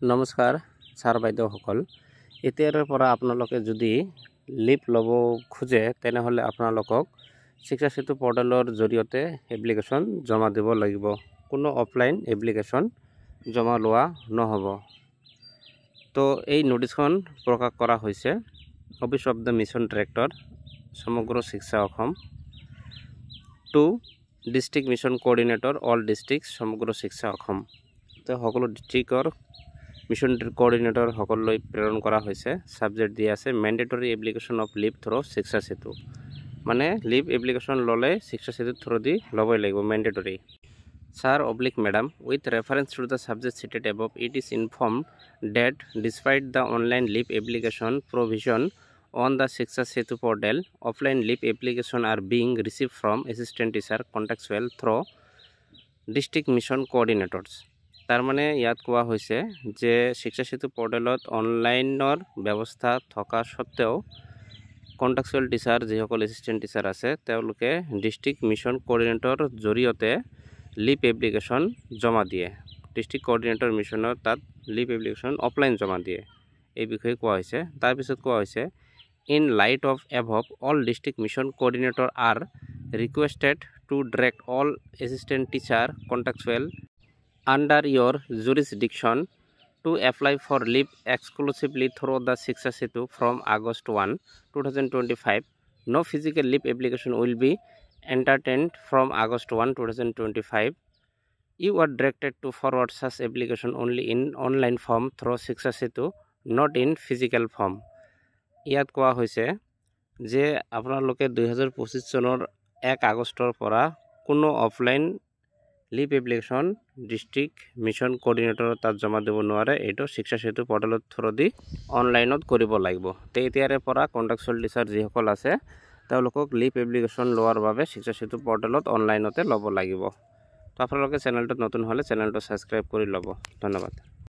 নমস্কাৰ ছাৰ বাইদেউসকল এতিয়াৰ পৰা আপোনালোকে যদি লিপ ল'ব খোজে তেনেহলে আপোনালোকক শিক্ষা সেতু পোৰ্টেলৰ জৰিয়তে এপ্লিকেশন জমা দিব লাগিব কোনো অফলাইন এপ্লিকেশন জমা লোৱা নহব তো এই নোটিছখন প্ৰকাশ কৰা হৈছে office of the mission director Samagra Shiksha Assam to district mission coordinator all district Samagra Shiksha Assam তো সকলো ডিস্ট্ৰিক্টৰ মিশন কোঅর্ডিনেটর সকললৈ প্রেরণ করা হয়েছে সাবজেক্ট দিয়ে আছে mandatory application of leave through Shiksha Setu মানে লিভ অ্যাপ্লিকেশন ললে শিক্ষা সেতু থ্রো দি লবই লাগবে mandatory sir oblique madam with reference to the subject cited above it is informed that despite the online leave application provision on the Shiksha Setu portal, offline leave application are being received from assistant teacher contextual through district mission coordinators. তার মানে ইয়াত কোৱা হৈছে যে শিক্ষা সেতু পোৰ্টেলত অনলাইনৰ ব্যৱস্থা থকা সত্ত্বেও কন্ট্যাকচুৱেল টিচাৰ যিসকল এসিস্টেন্ট টিচাৰ আছে তেওঁলোকে ডিস্ট্ৰিক্ট মিশন কোঅৰ্ডিনেটৰ জৰিয়তে লিভ এপ্লিকেশন জমা দিয়ে ডিস্ট্ৰিক্ট কোঅৰ্ডিনেটৰ মিশনৰ তাত লিভ এপ্লিকেশন অফলাইন জমা দিয়ে এই বিষয়ে কোৱা হৈছে তাৰ পিছত কোৱা হৈছে in light of above all district mission coordinator are requested to direct all assistant teacher contextual under your jurisdiction to apply for leave exclusively through the Shiksha Setu from August 1, 2025. No physical leave application will be entertained from August 1, 2025. You are directed to forward such application only in online form through Shiksha Setu, not in physical form. ইয়াত কোৱা হৈছে যে আপোনালোকে 2025 চনৰ 1 আগষ্টৰ পৰা কোনো offline leave application district mission coordinator তাত জমা দিব নোৱাৰে এটো শিক্ষা সেতু পোৰ্টেলৰ থ্ৰু দি অনলাইনত কৰিব লাগিব তে এতিয়াৰে পৰা কন্ট্যাকচুৱেল টিচাৰ যিসকল আছে তেওঁলোকক লিভ এপ্লিকেশন লোৱাৰ বাবে শিক্ষা সেতু পোৰ্টেলত অনলাইনতে ল'ব লাগিব তো আপোনালোকে চেনেলটো নতুন হলে চেনেলটো সাবস্ক্ৰাইব কৰি ল'ব ধন্যবাদ।